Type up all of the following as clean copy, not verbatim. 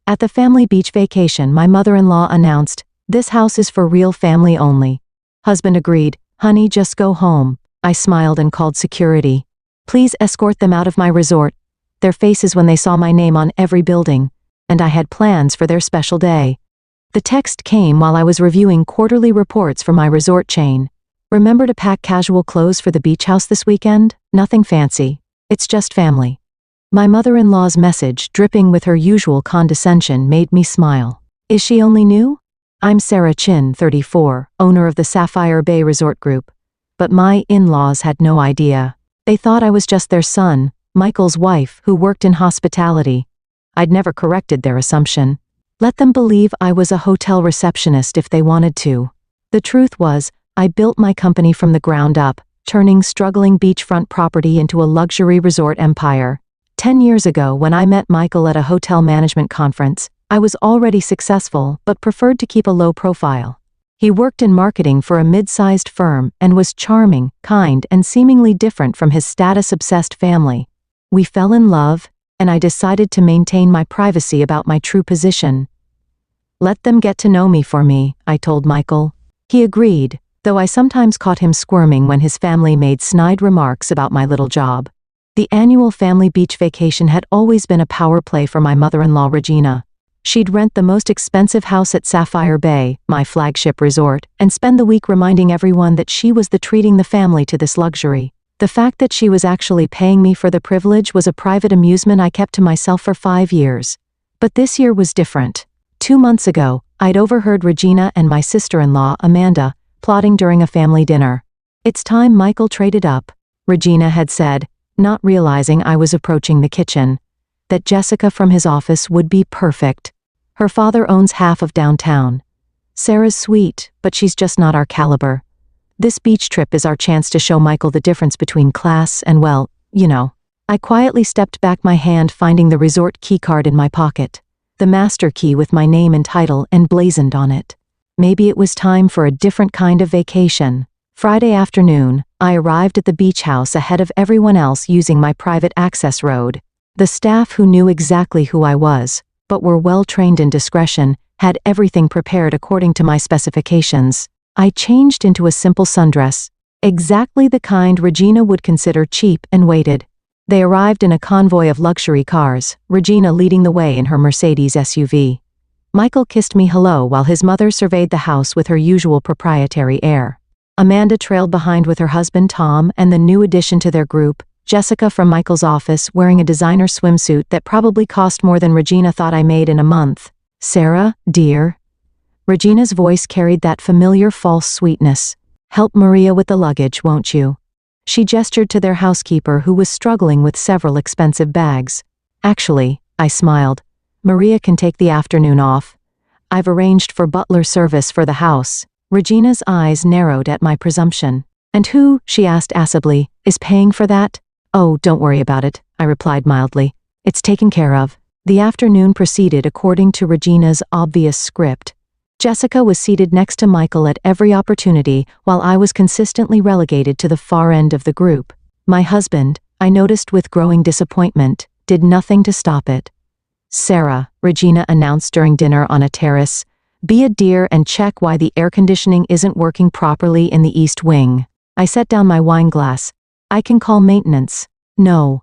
At the family beach vacation, my mother-in-law announced, "This house is for real family only." Husband agreed, "Honey, just go home." I smiled and called security. "Please escort them out of my resort." Their faces when they saw my name on every building. And I had plans for their special day. The text came while I was reviewing quarterly reports for my resort chain. "Remember to pack casual clothes for the beach house this weekend? Nothing fancy. It's just family." My mother-in-law's message, dripping with her usual condescension, made me smile. Is she only new? I'm Sarah Chin, 34, owner of the Sapphire Bay Resort Group. But my in-laws had no idea. They thought I was just their son, Michael's wife, who worked in hospitality. I'd never corrected their assumption. Let them believe I was a hotel receptionist if they wanted to. The truth was, I built my company from the ground up, turning struggling beachfront property into a luxury resort empire. 10 years ago, when I met Michael at a hotel management conference, I was already successful but preferred to keep a low profile. He worked in marketing for a mid-sized firm and was charming, kind, and seemingly different from his status-obsessed family. We fell in love, and I decided to maintain my privacy about my true position. "Let them get to know me for me," I told Michael. He agreed, though I sometimes caught him squirming when his family made snide remarks about my little job. The annual family beach vacation had always been a power play for my mother-in-law Regina. She'd rent the most expensive house at Sapphire Bay, my flagship resort, and spend the week reminding everyone that she was the treating the family to this luxury. The fact that she was actually paying me for the privilege was a private amusement I kept to myself for 5 years. But this year was different. 2 months ago, I'd overheard Regina and my sister-in-law, Amanda, plotting during a family dinner. "It's time Michael traded up," Regina had said, not realizing I was approaching the kitchen. That Jessica from his office would be perfect. Her father owns half of downtown. Sarah's sweet, but she's just not our caliber. This beach trip is our chance to show Michael the difference between class and, well, you know. I quietly stepped back, my hand finding the resort keycard in my pocket. The master key with my name and title emblazoned on it. Maybe it was time for a different kind of vacation. Friday afternoon, I arrived at the beach house ahead of everyone else using my private access road. The staff, who knew exactly who I was, but were well trained in discretion, had everything prepared according to my specifications. I changed into a simple sundress, exactly the kind Regina would consider cheap, and waited. They arrived in a convoy of luxury cars, Regina leading the way in her Mercedes SUV. Michael kissed me hello while his mother surveyed the house with her usual proprietary air. Amanda trailed behind with her husband Tom and the new addition to their group, Jessica from Michael's office, wearing a designer swimsuit that probably cost more than Regina thought I made in a month. "Sarah, dear." Regina's voice carried that familiar false sweetness. "Help Maria with the luggage, won't you?" She gestured to their housekeeper, who was struggling with several expensive bags. "Actually," I smiled, "Maria can take the afternoon off. I've arranged for butler service for the house." Regina's eyes narrowed at my presumption. "And who," she asked acidly, "is paying for that?" "Oh, don't worry about it," I replied mildly. "It's taken care of." The afternoon proceeded according to Regina's obvious script. Jessica was seated next to Michael at every opportunity, while I was consistently relegated to the far end of the group. My husband, I noticed with growing disappointment, did nothing to stop it. "Sarah," Regina announced during dinner on a terrace, "be a dear and check why the air conditioning isn't working properly in the East Wing." I set down my wine glass. "I can call maintenance." No,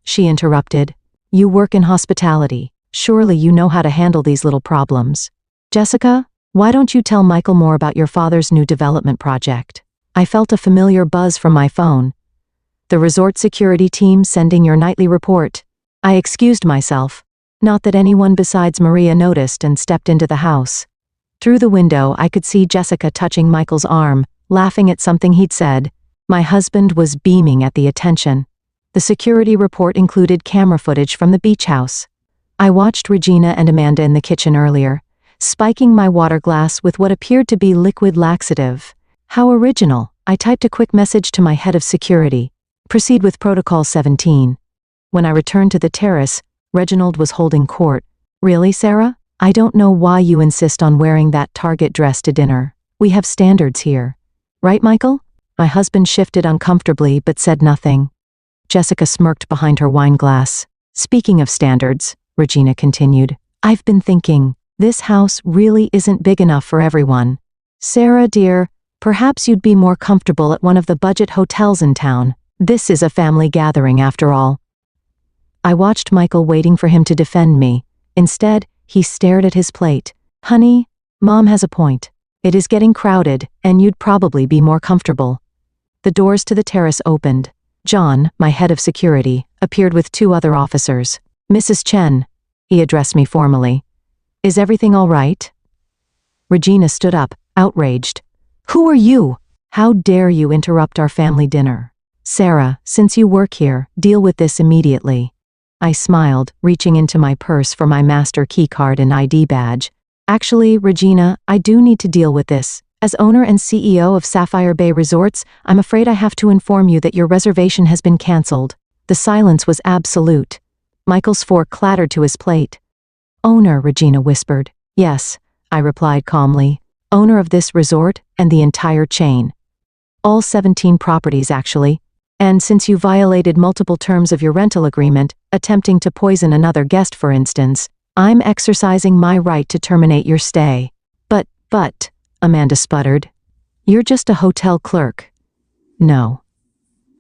she interrupted. "You work in hospitality. Surely you know how to handle these little problems. Jessica, why don't you tell Michael more about your father's new development project?" I felt a familiar buzz from my phone. "The resort security team sending your nightly report." I excused myself. Not that anyone besides Maria noticed, and stepped into the house. Through the window I could see Jessica touching Michael's arm, laughing at something he'd said. My husband was beaming at the attention. The security report included camera footage from the beach house. I watched Regina and Amanda in the kitchen earlier, spiking my water glass with what appeared to be liquid laxative. How original. I typed a quick message to my head of security. "Proceed with Protocol 17. When I returned to the terrace, Reginald was holding court. "Really, Sarah? I don't know why you insist on wearing that Target dress to dinner. We have standards here. Right, Michael?" My husband shifted uncomfortably but said nothing. Jessica smirked behind her wine glass. "Speaking of standards, Regina continued. I've been thinking, this house really isn't big enough for everyone. Sarah, dear, perhaps you'd be more comfortable at one of the budget hotels in town. This is a family gathering after all. I watched Michael waiting for him to defend me. Instead, he stared at his plate. Honey, Mom has a point. It is getting crowded, and you'd probably be more comfortable. The doors to the terrace opened. John, my head of security, appeared with 2 other officers. Mrs. Chen, he addressed me formally. Is everything all right? Regina stood up, outraged. Who are you? How dare you interrupt our family dinner? Sarah, since you work here, deal with this immediately. I smiled, reaching into my purse for my master keycard and ID badge. Actually, Regina, I do need to deal with this. As owner and CEO of Sapphire Bay Resorts, I'm afraid I have to inform you that your reservation has been cancelled. The silence was absolute. Michael's fork clattered to his plate. Owner, Regina whispered. Yes, I replied calmly. Owner of this resort and the entire chain. All 17 properties, actually. And since you violated multiple terms of your rental agreement, attempting to poison another guest for instance, I'm exercising my right to terminate your stay. But, Amanda sputtered. You're just a hotel clerk. No.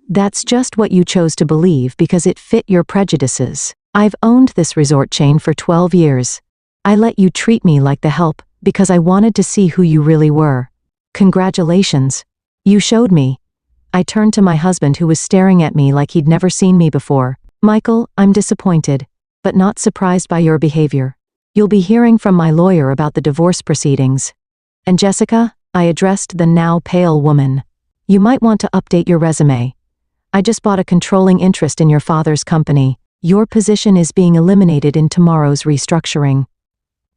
That's just what you chose to believe because it fit your prejudices. I've owned this resort chain for 12 years. I let you treat me like the help because I wanted to see who you really were. Congratulations. You showed me. I turned to my husband who was staring at me like he'd never seen me before. Michael, I'm disappointed, but not surprised by your behavior. You'll be hearing from my lawyer about the divorce proceedings. And Jessica, I addressed the now pale woman. You might want to update your resume. I just bought a controlling interest in your father's company. Your position is being eliminated in tomorrow's restructuring.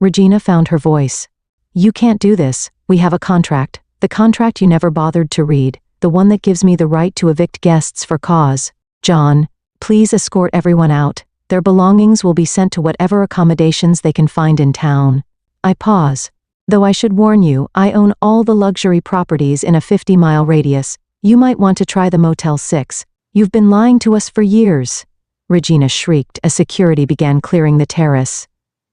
Regina found her voice. You can't do this. We have a contract. The contract you never bothered to read. The one that gives me the right to evict guests for cause. John, please escort everyone out. Their belongings will be sent to whatever accommodations they can find in town. I pause. Though I should warn you, I own all the luxury properties in a 50-mile radius. You might want to try the Motel 6. You've been lying to us for years. Regina shrieked as security began clearing the terrace.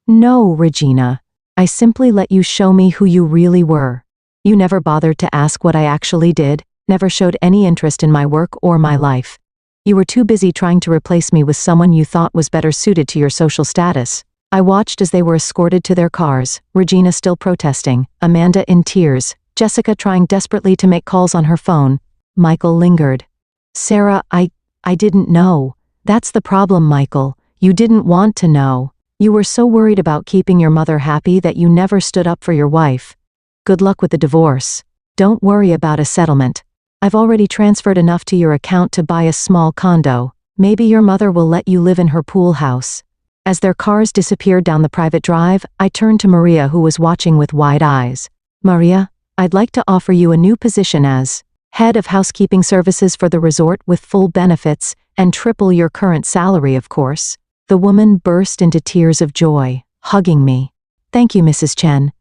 No, Regina. I simply let you show me who you really were. You never bothered to ask what I actually did, never showed any interest in my work or my life. You were too busy trying to replace me with someone you thought was better suited to your social status. I watched as they were escorted to their cars, Regina still protesting, Amanda in tears, Jessica trying desperately to make calls on her phone. Michael lingered. Sarah, I didn't know. That's the problem, Michael. You didn't want to know. You were so worried about keeping your mother happy that you never stood up for your wife. Good luck with the divorce. Don't worry about a settlement. I've already transferred enough to your account to buy a small condo. Maybe your mother will let you live in her pool house. As their cars disappeared down the private drive, I turned to Maria who was watching with wide eyes. Maria, I'd like to offer you a new position as head of housekeeping services for the resort with full benefits and triple your current salary, of course. The woman burst into tears of joy, hugging me. Thank you, Mrs. Chen.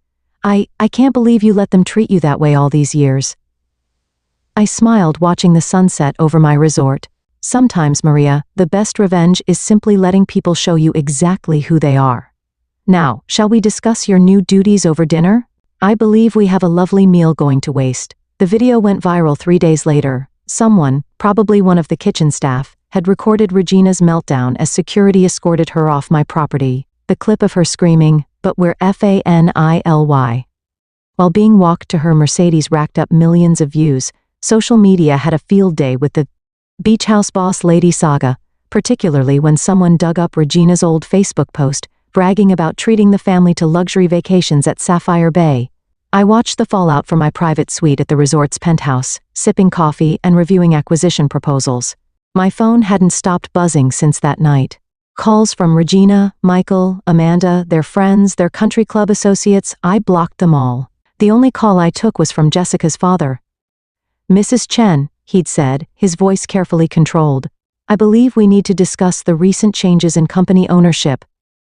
I can't believe you let them treat you that way all these years. I smiled watching the sunset over my resort. Sometimes, Maria, the best revenge is simply letting people show you exactly who they are. Now, shall we discuss your new duties over dinner? I believe we have a lovely meal going to waste. The video went viral 3 days later. Someone, probably one of the kitchen staff, had recorded Regina's meltdown as security escorted her off my property. The clip of her screaming, "But we're FANILY." While being walked to her Mercedes racked up millions of views, social media had a field day with the Beach House Boss Lady saga, particularly when someone dug up Regina's old Facebook post, bragging about treating the family to luxury vacations at Sapphire Bay. I watched the fallout from my private suite at the resort's penthouse, sipping coffee and reviewing acquisition proposals. My phone hadn't stopped buzzing since that night. Calls from Regina, Michael, Amanda, their friends, their country club associates, I blocked them all. The only call I took was from Jessica's father. Mrs. Chen, he'd said, his voice carefully controlled. I believe we need to discuss the recent changes in company ownership.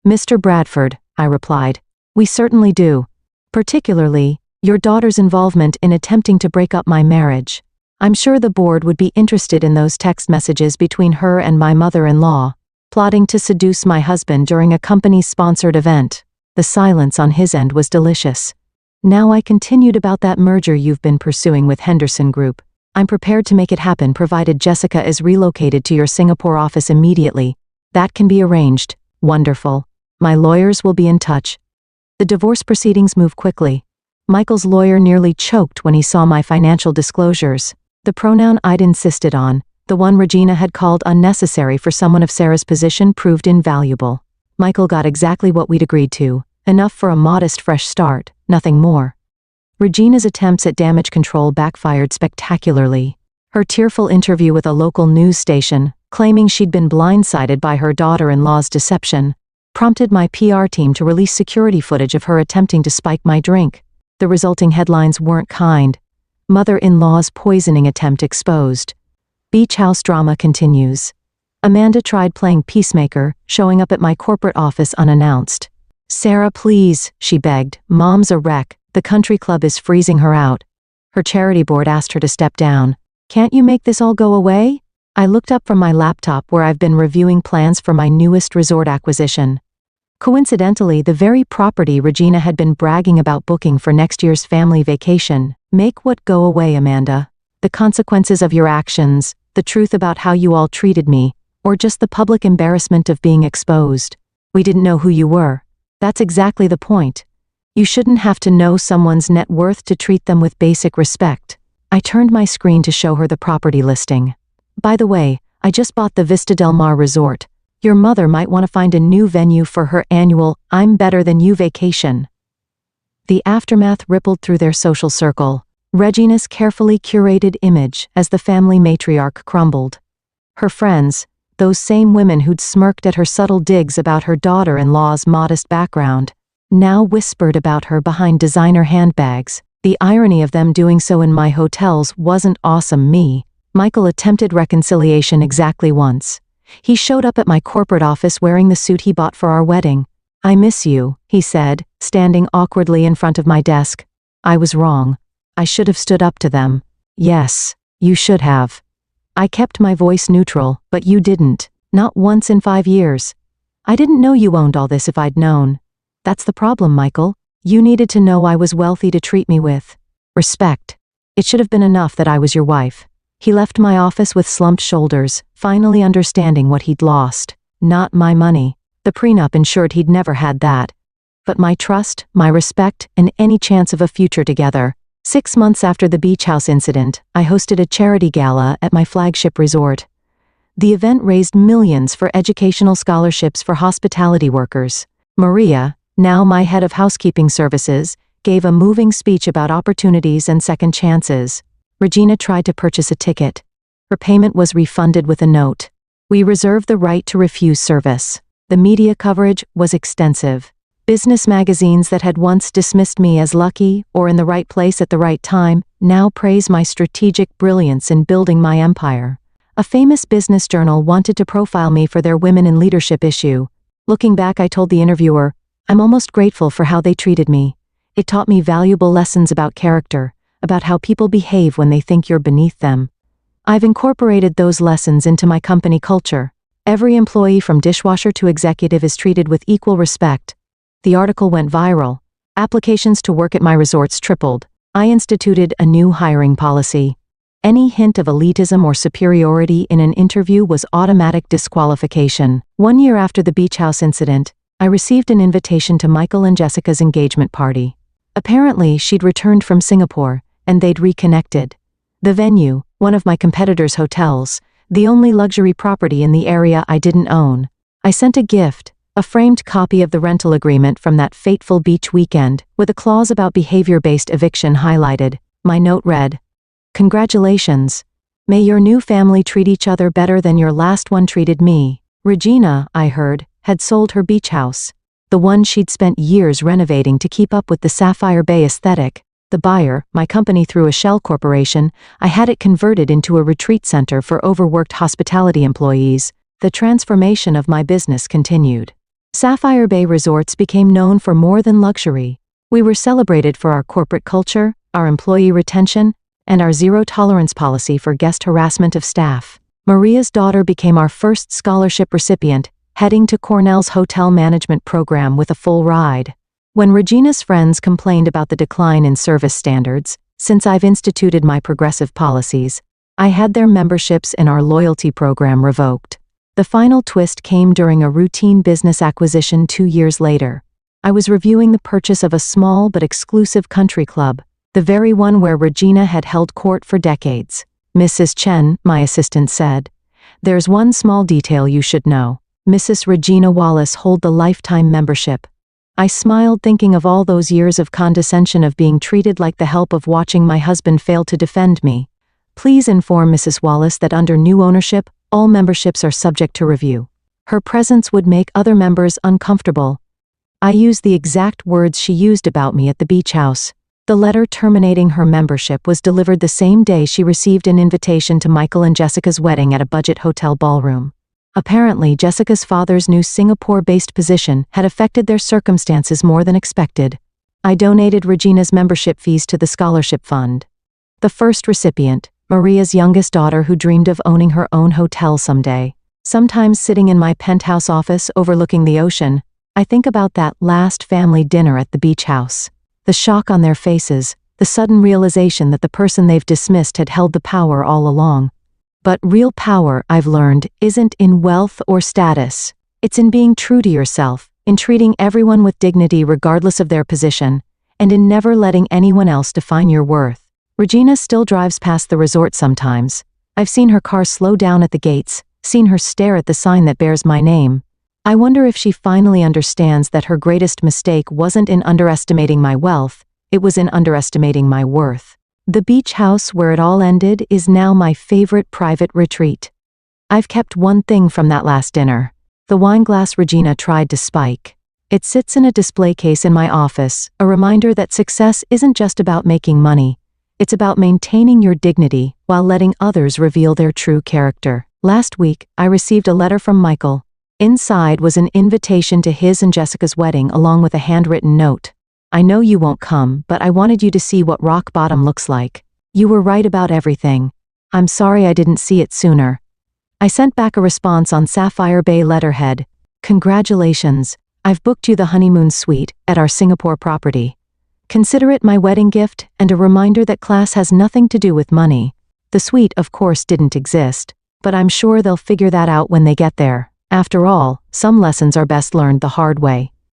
Mr. Bradford, I replied. We certainly do. Particularly, your daughter's involvement in attempting to break up my marriage. I'm sure the board would be interested in those text messages between her and my mother-in-law. plotting to seduce my husband during a company-sponsored event. The silence on his end was delicious. Now I continued about that merger you've been pursuing with Henderson Group. I'm prepared to make it happen provided Jessica is relocated to your Singapore office immediately. That can be arranged. Wonderful. My lawyers will be in touch. The divorce proceedings move quickly. Michael's lawyer nearly choked when he saw my financial disclosures. The pronoun I'd insisted on, the one Regina had called unnecessary for someone of Sarah's position, proved invaluable. Michael got exactly what we'd agreed to, enough for a modest fresh start, nothing more. Regina's attempts at damage control backfired spectacularly. Her tearful interview with a local news station, claiming she'd been blindsided by her daughter-in-law's deception, prompted my PR team to release security footage of her attempting to spike my drink. The resulting headlines weren't kind. Mother-in-law's poisoning attempt exposed. Beach house drama continues. Amanda tried playing peacemaker, showing up at my corporate office unannounced. "Sarah, please," she begged. "Mom's a wreck. The country club is freezing her out." Her charity board asked her to step down. "Can't you make this all go away?" I looked up from my laptop where I've been reviewing plans for my newest resort acquisition. Coincidentally, the very property Regina had been bragging about booking for next year's family vacation. Make what go away, Amanda? The consequences of your actions, the truth about how you all treated me, or just the public embarrassment of being exposed? We didn't know who you were. That's exactly the point. You shouldn't have to know someone's net worth to treat them with basic respect. I turned my screen to show her the property listing. By the way, I just bought the Vista Del Mar Resort. Your mother might want to find a new venue for her annual "I'm Better Than You" vacation. The aftermath rippled through their social circle. Regina's carefully curated image as the family matriarch crumbled. Her friends, those same women who'd smirked at her subtle digs about her daughter-in-law's modest background, now whispered about her behind designer handbags. The irony of them doing so in my hotels wasn't awesome me. Michael attempted reconciliation exactly once. He showed up at my corporate office wearing the suit he bought for our wedding. "I miss you," he said, standing awkwardly in front of my desk. I was wrong. I should have stood up to them. Yes, you should have. I kept my voice neutral, but you didn't. Not once in 5 years. I didn't know you owned all this if I'd known. That's the problem, Michael. You needed to know I was wealthy to treat me with respect. It should have been enough that I was your wife. He left my office with slumped shoulders, finally understanding what he'd lost. Not my money. The prenup ensured he'd never had that. But my trust, my respect, and any chance of a future together. 6 months after the beach house incident, I hosted a charity gala at my flagship resort. The event raised millions for educational scholarships for hospitality workers. Maria, now my head of housekeeping services, gave a moving speech about opportunities and second chances. Regina tried to purchase a ticket. Her payment was refunded with a note. We reserved the right to refuse service. The media coverage was extensive. Business magazines that had once dismissed me as lucky or in the right place at the right time now praise my strategic brilliance in building my empire. A famous business journal wanted to profile me for their Women in Leadership issue. Looking back, I told the interviewer, "I'm almost grateful for how they treated me. It taught me valuable lessons about character, about how people behave when they think you're beneath them. I've incorporated those lessons into my company culture. Every employee from dishwasher to executive is treated with equal respect." The article went viral. Applications to work at my resorts tripled. I instituted a new hiring policy. Any hint of elitism or superiority in an interview was automatic disqualification. 1 year after the beach house incident, I received an invitation to Michael and Jessica's engagement party. Apparently, she'd returned from Singapore, and they'd reconnected. The venue, one of my competitors' hotels, the only luxury property in the area I didn't own. I sent a gift, a framed copy of the rental agreement from that fateful beach weekend, with a clause about behavior-based eviction highlighted. My note read, "Congratulations. May your new family treat each other better than your last one treated me." Regina, I heard, had sold her beach house. The one she'd spent years renovating to keep up with the Sapphire Bay aesthetic. The buyer, my company through a shell corporation, I had it converted into a retreat center for overworked hospitality employees. The transformation of my business continued. Sapphire Bay Resorts became known for more than luxury. We were celebrated for our corporate culture, our employee retention, and our zero-tolerance policy for guest harassment of staff. Maria's daughter became our first scholarship recipient, heading to Cornell's hotel management program with a full ride. When Regina's friends complained about the decline in service standards, since I've instituted my progressive policies, I had their memberships in our loyalty program revoked. The final twist came during a routine business acquisition 2 years later. I was reviewing the purchase of a small but exclusive country club, the very one where Regina had held court for decades. "Mrs. Chen," my assistant said, "there's one small detail you should know. Mrs. Regina Wallace hold the lifetime membership." I smiled, thinking of all those years of condescension, of being treated like the help, of watching my husband fail to defend me. "Please inform Mrs. Wallace that under new ownership, all memberships are subject to review. Her presence would make other members uncomfortable." I used the exact words she used about me at the beach house. The letter terminating her membership was delivered the same day she received an invitation to Michael and Jessica's wedding at a budget hotel ballroom. Apparently, Jessica's father's new Singapore-based position had affected their circumstances more than expected. I donated Regina's membership fees to the scholarship fund. The first recipient, Maria's youngest daughter, who dreamed of owning her own hotel someday. Sometimes, sitting in my penthouse office overlooking the ocean, I think about that last family dinner at the beach house. The shock on their faces, the sudden realization that the person they've dismissed had held the power all along. But real power, I've learned, isn't in wealth or status. It's in being true to yourself, in treating everyone with dignity regardless of their position, and in never letting anyone else define your worth. Regina still drives past the resort sometimes. I've seen her car slow down at the gates, seen her stare at the sign that bears my name. I wonder if she finally understands that her greatest mistake wasn't in underestimating my wealth, it was in underestimating my worth. The beach house where it all ended is now my favorite private retreat. I've kept one thing from that last dinner: the wine glass Regina tried to spike. It sits in a display case in my office, a reminder that success isn't just about making money. It's about maintaining your dignity while letting others reveal their true character. Last week, I received a letter from Michael. Inside was an invitation to his and Jessica's wedding, along with a handwritten note. "I know you won't come, but I wanted you to see what rock bottom looks like. You were right about everything. I'm sorry I didn't see it sooner." I sent back a response on Sapphire Bay letterhead. "Congratulations, I've booked you the honeymoon suite at our Singapore property. Consider it my wedding gift and a reminder that class has nothing to do with money." The suite, of course, didn't exist, but I'm sure they'll figure that out when they get there. After all, some lessons are best learned the hard way.